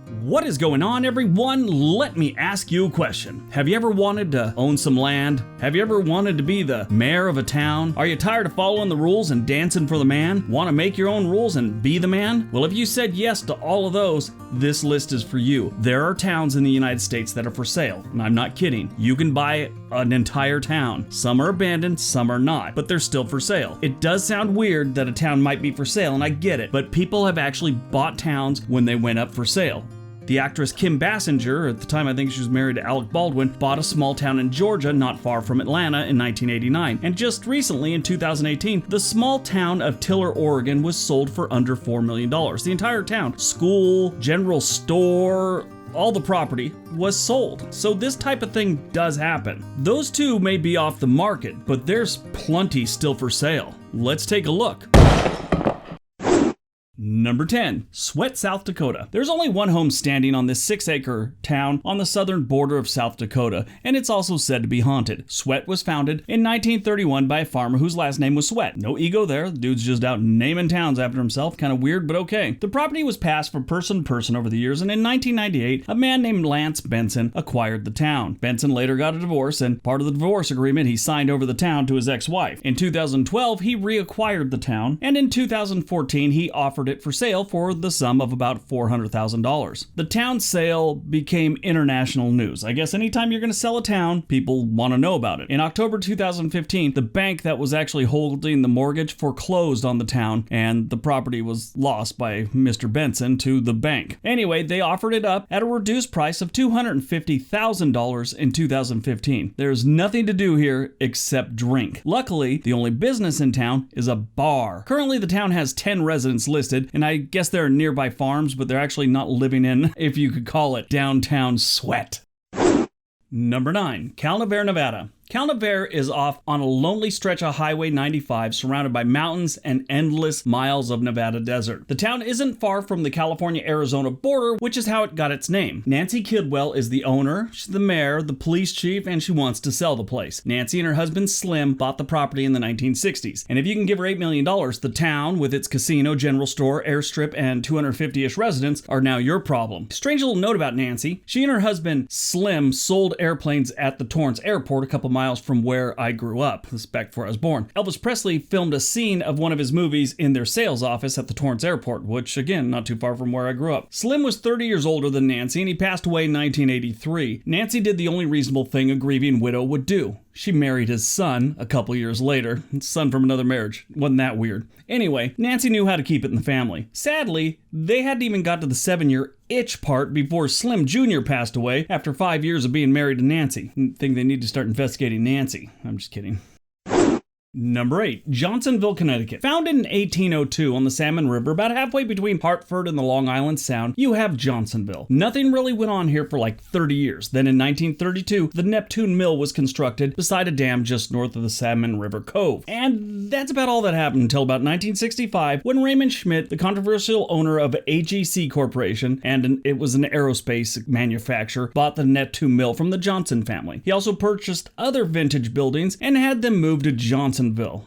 What is going on, everyone? Let me ask you a question. Have you ever wanted to own some land? Have you ever wanted to be the mayor of a town? Are you tired of following the rules and dancing for the man? Want to make your own rules and be the man? Well, if you said yes to all of those, this list is for you. There are towns in the United States that are for sale, and I'm not kidding. You can buy an entire town. Some are abandoned, some are not, but they're still for sale. It does sound weird that a town might be for sale, and I get it, but people have actually bought towns when they went up for sale. The actress Kim Basinger, at the time I think she was married to Alec Baldwin, bought a small town in Georgia not far from Atlanta in 1989. And just recently, in 2018, the small town of Tiller, Oregon was sold for under $4 million. The entire town, school, general store, all the property was sold. So this type of thing does happen. Those two may be off the market, but there's plenty still for sale. Let's take a look. Number 10, SWETT, South Dakota. There's only one home standing on this 6-acre town on the southern border of South Dakota, and it's also said to be haunted. SWETT was founded in 1931 by a farmer whose last name was Sweat. No ego there, the dude's just out naming towns after himself, kind of weird, but okay. The property was passed from person to person over the years, and in 1998, a man named Lance Benson acquired the town. Benson later got a divorce, and part of the divorce agreement, he signed over the town to his ex-wife. In 2012, he reacquired the town, and in 2014, he offered it for sale for the sum of about $400,000. The town sale became international news. I guess anytime you're going to sell a town, people want to know about it. In October 2015, the bank that was actually holding the mortgage foreclosed on the town, and the property was lost by Mr. Benson to the bank. Anyway, they offered it up at a reduced price of $250,000 in 2015. There's nothing to do here except drink. Luckily, the only business in town is a bar. Currently, the town has 10 residents listed, and I guess there are nearby farms, but they're actually not living in, if you could call it, downtown SWETT. Number 9, Cal Navarre, Nevada. Cal Navarre is off on a lonely stretch of Highway 95 surrounded by mountains and endless miles of Nevada desert. The town isn't far from the California-Arizona border, which is how it got its name. Nancy Kidwell is the owner, she's the mayor, the police chief, and she wants to sell the place. Nancy and her husband Slim bought the property in the 1960s. And if you can give her $8 million, the town, with its casino, general store, airstrip, and 250-ish residents, are now your problem. Strange little note about Nancy, she and her husband Slim sold airplanes at the Torrance Airport a couple miles from where I grew up. This is back before I was born. Elvis Presley filmed a scene of one of his movies in their sales office at the Torrance Airport, which again, not too far from where I grew up. Slim was 30 years older than Nancy, and he passed away in 1983. Nancy did the only reasonable thing a grieving widow would do. She married his son a couple years later. Son from another marriage. Wasn't that weird? Anyway, Nancy knew how to keep it in the family. Sadly, they hadn't even got to the 7-year itch part before Slim Jr. passed away after 5 years of being married to Nancy. I think they need to start investigating Nancy. I'm just kidding. Number 8, Johnsonville, Connecticut. Founded in 1802 on the Salmon River, about halfway between Hartford and the Long Island Sound, you have Johnsonville. Nothing really went on here for like 30 years. Then in 1932, the Neptune Mill was constructed beside a dam just north of the Salmon River Cove. And that's about all that happened until about 1965, when Raymond Schmidt, the controversial owner of AGC Corporation, and it was an aerospace manufacturer, bought the Neptune Mill from the Johnson family. He also purchased other vintage buildings and had them moved to Johnsonville,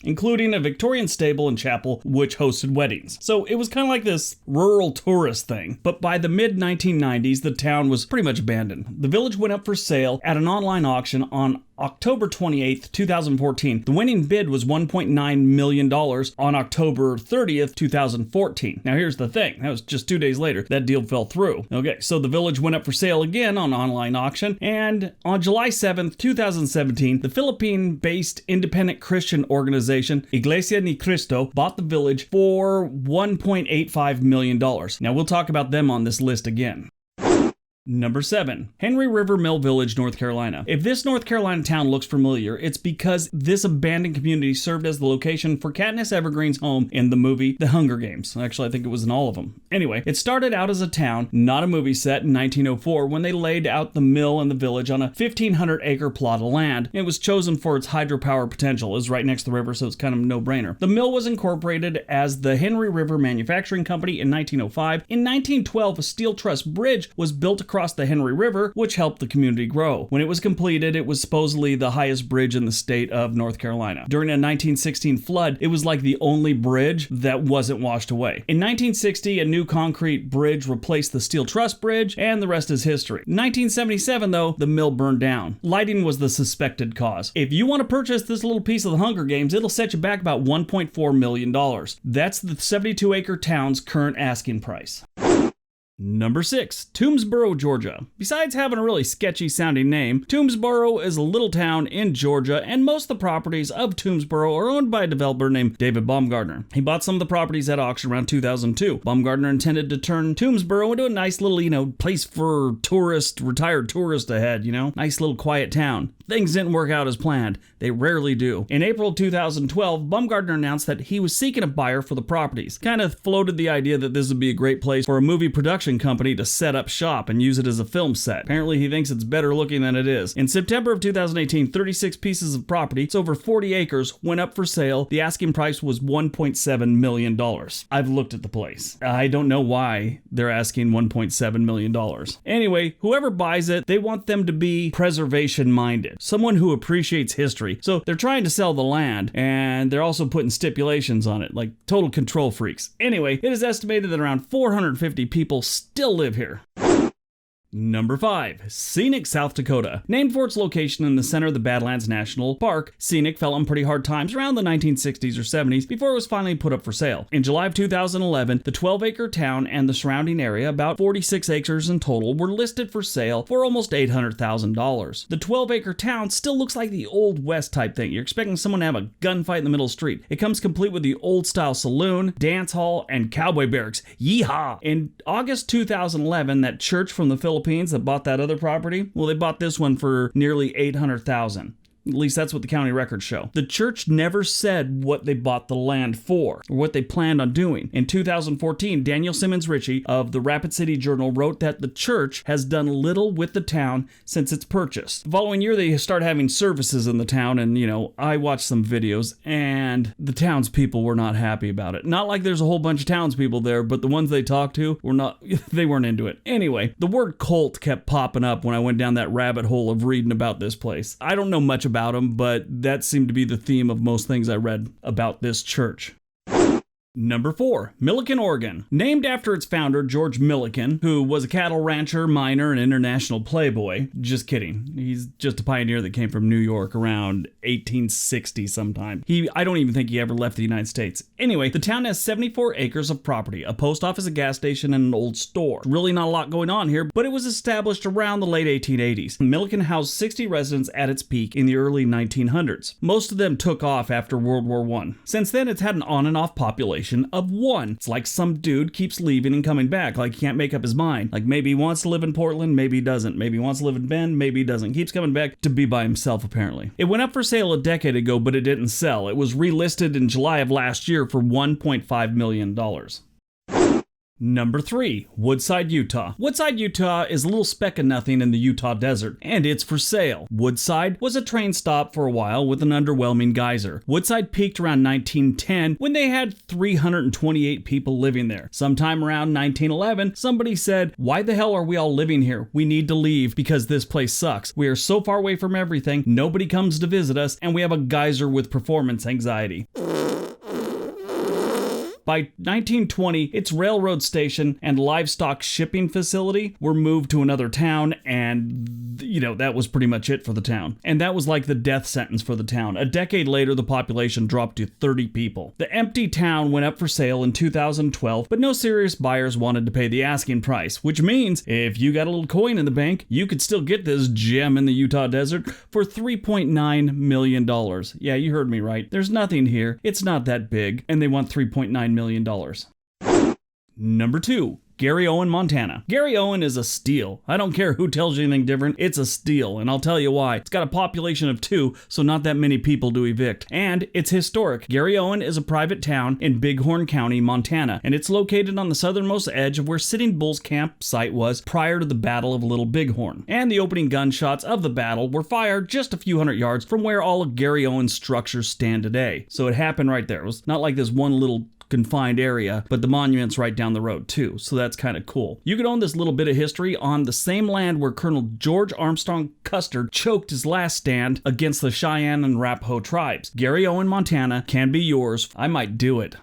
including a Victorian stable and chapel which hosted weddings. So it was kind of like this rural tourist thing. But by the mid-1990s, the town was pretty much abandoned. The village went up for sale at an online auction on October 28th, 2014. The winning bid was $1.9 million on October 30th, 2014. Now here's the thing, that was just 2 days later, that deal fell through. Okay, so the village went up for sale again on online auction, and on July 7th, 2017, the Philippine-based independent Christian organization, Iglesia Ni Cristo, bought the village for $1.85 million. Now we'll talk about them on this list again. Number 7, Henry River Mill Village, North Carolina. If this North Carolina town looks familiar, it's because this abandoned community served as the location for Katniss Evergreen's home in the movie The Hunger Games. Actually, I think it was in all of them. Anyway, it started out as a town, not a movie set, in 1904 when they laid out the mill and the village on a 1,500-acre plot of land. It was chosen for its hydropower potential. It was right next to the river, so it's kind of a no-brainer. The mill was incorporated as the Henry River Manufacturing Company in 1905. In 1912, a steel truss bridge was built crossed the Henry River, which helped the community grow. When it was completed, it was supposedly the highest bridge in the state of North Carolina. During a 1916 flood, it was like the only bridge that wasn't washed away. In 1960, a new concrete bridge replaced the steel truss bridge, and the rest is history. In 1977, though, the mill burned down. Lighting was the suspected cause. If you want to purchase this little piece of the Hunger Games, it'll set you back about $1.4 million. That's the 72-acre town's current asking price. Number 6, Toomsboro, Georgia. Besides having a really sketchy sounding name, Toomsboro is a little town in Georgia, and most of the properties of Toomsboro are owned by a developer named David Baumgartner. He bought some of the properties at auction around 2002. Baumgartner intended to turn Toomsboro into a nice little, place for retired tourists ahead, nice little quiet town. Things didn't work out as planned. They rarely do. In April of 2012, Baumgartner announced that he was seeking a buyer for the properties. Kind of floated the idea that this would be a great place for a movie production company to set up shop and use it as a film set. Apparently, he thinks it's better looking than it is. In September of 2018, 36 pieces of property, it's over 40 acres, went up for sale. The asking price was $1.7 million. I've looked at the place. I don't know why they're asking $1.7 million. Anyway, whoever buys it, they want them to be preservation-minded. Someone who appreciates history. So they're trying to sell the land, and they're also putting stipulations on it, like total control freaks. Anyway, it is estimated that around 450 people still live here. Number 5, SCENIC, South Dakota. Named for its location in the center of the Badlands National Park, SCENIC fell on pretty hard times around the 1960s or 70s before it was finally put up for sale. In July of 2011, the 12-acre town and the surrounding area, about 46 acres in total, were listed for sale for almost $800,000. The 12-acre town still looks like the Old West type thing. You're expecting someone to have a gunfight in the middle of the street. It comes complete with the old-style saloon, dance hall, and cowboy barracks. Yeehaw! In August 2011, that church from the Philippines that bought that other property, well, they bought this one for nearly $800,000. At least that's what the county records show. The church never said what they bought the land for or what they planned on doing. In 2014, Daniel Simmons Ritchie of the Rapid City Journal wrote that the church has done little with the town since its purchase. The following year, they start having services in the town, and, I watched some videos, and the townspeople were not happy about it. Not like there's a whole bunch of townspeople there, but the ones they talked to they weren't into it. Anyway, the word cult kept popping up when I went down that rabbit hole of reading about this place. I don't know much about them, but that seemed to be the theme of most things I read about this church. Number 4, Milliken, Oregon. Named after its founder, George Milliken, who was a cattle rancher, miner, and international playboy. Just kidding. He's just a pioneer that came from New York around 1860 sometime. I don't even think he ever left the United States. Anyway, the town has 74 acres of property, a post office, a gas station, and an old store. Really not a lot going on here, but it was established around the late 1880s. Milliken housed 60 residents at its peak in the early 1900s. Most of them took off after World War I. Since then, it's had an on and off population of 1. It's like some dude keeps leaving and coming back, like he can't make up his mind. Like maybe he wants to live in Portland, maybe he doesn't. Maybe he wants to live in Bend, maybe he doesn't. Keeps coming back to be by himself, apparently. It went up for sale a decade ago, but it didn't sell. It was relisted in July of last year for $1.5 million. Number 3, Woodside, Utah. Woodside, Utah is a little speck of nothing in the Utah desert, and it's for sale. Woodside was a train stop for a while with an underwhelming geyser. Woodside peaked around 1910 when they had 328 people living there. Sometime around 1911, somebody said, "Why the hell are we all living here? We need to leave because this place sucks. We are so far away from everything, nobody comes to visit us, and we have a geyser with performance anxiety." By 1920, its railroad station and livestock shipping facility were moved to another town, and, that was pretty much it for the town. And that was like the death sentence for the town. A decade later, the population dropped to 30 people. The empty town went up for sale in 2012, but no serious buyers wanted to pay the asking price, which means if you got a little coin in the bank, you could still get this gem in the Utah desert for $3.9 million. Yeah, you heard me right. There's nothing here. It's not that big, and they want $3.9 million. Number 2, Garryowen, Montana. Garryowen is a steal. I don't care who tells you anything different, it's a steal, and I'll tell you why. It's got a population of 2, so not that many people to evict. And it's historic. Garryowen is a private town in Bighorn County, Montana, and it's located on the southernmost edge of where Sitting Bull's campsite was prior to the Battle of Little Bighorn. And the opening gunshots of the battle were fired just a few hundred yards from where all of Garryowen's structures stand today. So it happened right there. It was not like this one little confined area, but the monument's right down the road too, so that's kind of cool. You could own this little bit of history on the same land where Colonel George Armstrong Custer choked his last stand against the Cheyenne and Arapaho tribes. Garryowen, Montana can be yours. I might do it.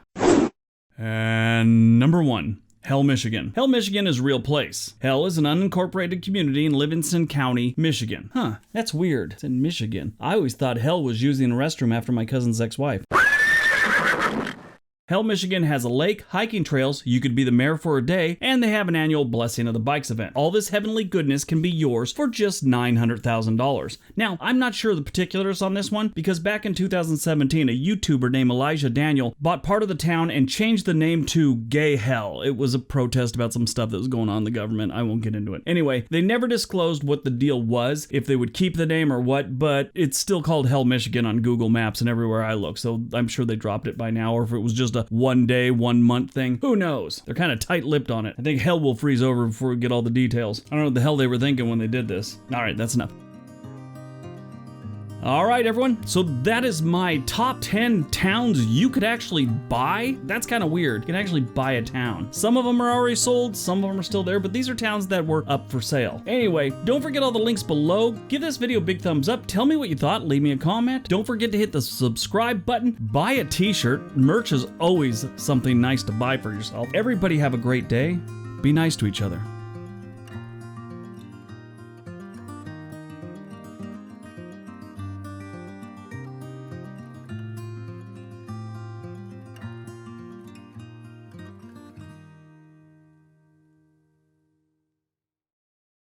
And number 1. Hell, Michigan. Hell, Michigan is a real place. Hell is an unincorporated community in Livingston County, Michigan. Huh, that's weird. It's in Michigan. I always thought Hell was using a restroom after my cousin's ex-wife. Hell, Michigan has a lake, hiking trails, you could be the mayor for a day, and they have an annual Blessing of the Bikes event. All this heavenly goodness can be yours for just $900,000. Now, I'm not sure the particulars on this one, because back in 2017, a YouTuber named Elijah Daniel bought part of the town and changed the name to Gay Hell. It was a protest about some stuff that was going on in the government. I won't get into it. Anyway, they never disclosed what the deal was, if they would keep the name or what, but it's still called Hell, Michigan on Google Maps and everywhere I look, so I'm sure they dropped it by now, or if it was just a 1 day, 1 month thing. Who knows? They're kind of tight-lipped on it. I think hell will freeze over before we get all the details. I don't know what the hell they were thinking when they did this. All right, that's enough. All right, everyone. So that is my top 10 towns you could actually buy. That's kind of weird. You can actually buy a town. Some of them are already sold, some of them are still there, but these are towns that were up for sale. Anyway, don't forget all the links below. Give this video a big thumbs up. Tell me what you thought. Leave me a comment. Don't forget to hit the subscribe button. Buy a t-shirt. Merch is always something nice to buy for yourself. Everybody have a great day. Be nice to each other.